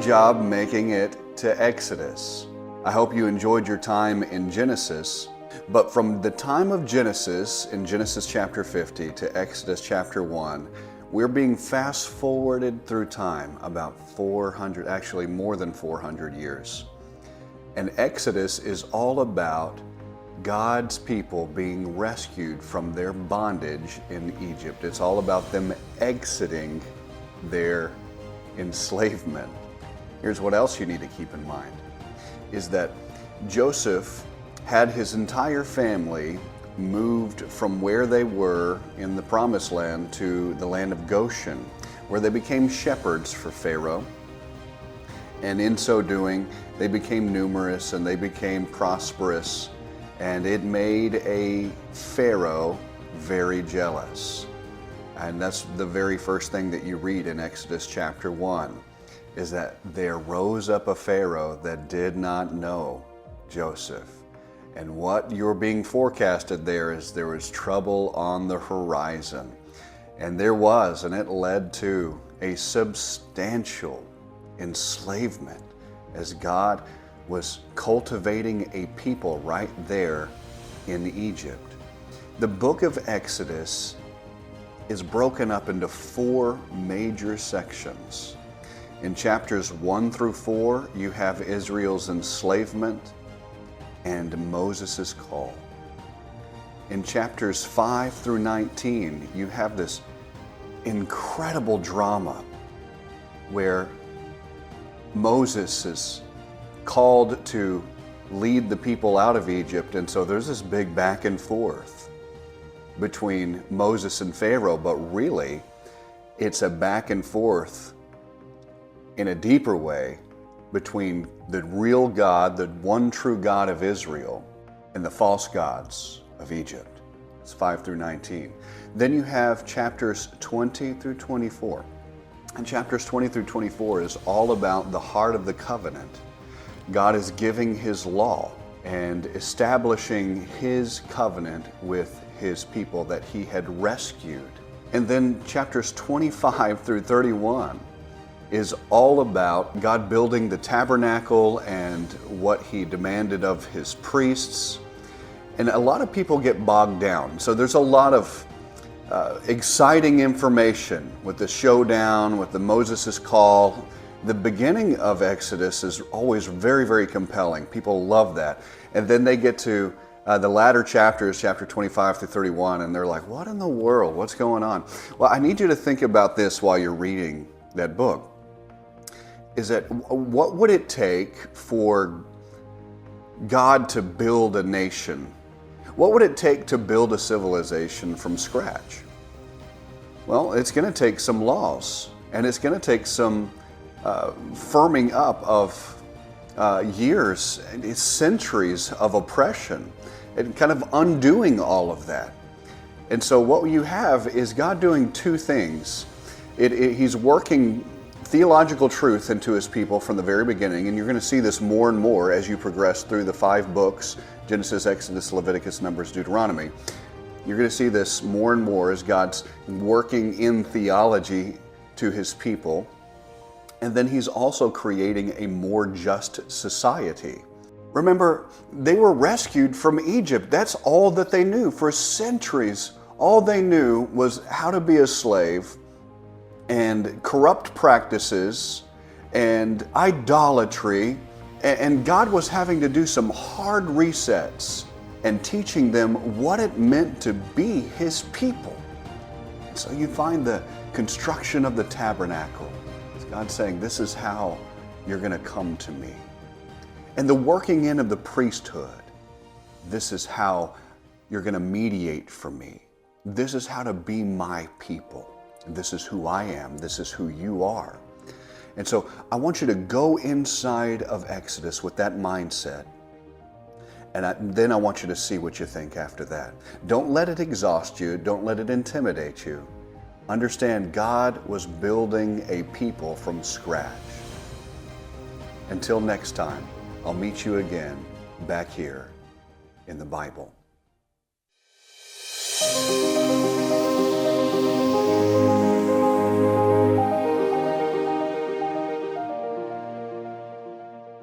great job making it to Exodus. I hope you enjoyed your time in Genesis, but from the time of Genesis, in Genesis chapter 50 to Exodus chapter 1, we're being fast forwarded through time about 400, actually more than 400 years. And Exodus is all about God's people being rescued from their bondage in Egypt. It's all about them exiting their enslavement. Here's what else you need to keep in mind, is that Joseph had his entire family moved from where they were in the Promised Land to the land of Goshen, where they became shepherds for Pharaoh. And in so doing, they became numerous and they became prosperous, and it made a Pharaoh very jealous. And that's the very first thing that you read in Exodus chapter 1, is that there rose up a Pharaoh that did not know Joseph. And what you're being forecasted there is there was trouble on the horizon. And there was, and it led to a substantial enslavement as God was cultivating a people right there in Egypt. The book of Exodus is broken up into 4 major sections. In chapters 1 through 4, you have Israel's enslavement and Moses' call. In chapters 5 through 19, you have this incredible drama where Moses is called to lead the people out of Egypt, and so there's this big back and forth between Moses and Pharaoh, but really it's a back and forth in a deeper way between the real God, the one true God of Israel, and the false gods of Egypt. It's 5 through 19. Then you have chapters 20 through 24. And chapters 20 through 24 is all about the heart of the covenant. God is giving His law and establishing His covenant with His people that He had rescued. And then chapters 25 through 31 is all about God building the tabernacle and what He demanded of His priests. And a lot of people get bogged down. So there's a lot of exciting information with the showdown, with the Moses' call. The beginning of Exodus is always very, very compelling. People love that. And then they get to the latter chapters, chapter 25 through 31, and they're like, what in the world? What's going on? Well, I need you to think about this while you're reading that book. Is that what would it take for God to build a nation? What would it take to build a civilization from scratch? Well, it's going to take some laws, and it's going to take some firming up of years, centuries of oppression, and kind of undoing all of that. And so what you have is God doing 2 things. He's working theological truth into His people from the very beginning, and you're going to see this more and more as you progress through the 5 books, Genesis, Exodus, Leviticus, Numbers, Deuteronomy. You're going to see this more and more as God's working in theology to His people. And then He's also creating a more just society. Remember, they were rescued from Egypt. That's all that they knew. For centuries, all they knew was how to be a slave, and corrupt practices and idolatry. And God was having to do some hard resets and teaching them what it meant to be His people. So you find the construction of the tabernacle. It's God saying, this is how you're going to come to me. And the working in of the priesthood. This is how you're going to mediate for me. This is how to be my people. This is who I am. This is who you are. And so I want you to go inside of Exodus with that mindset. And then I want you to see what you think after that. Don't let it exhaust you. Don't let it intimidate you. Understand God was building a people from scratch. Until next time, I'll meet you again back here in the Bible.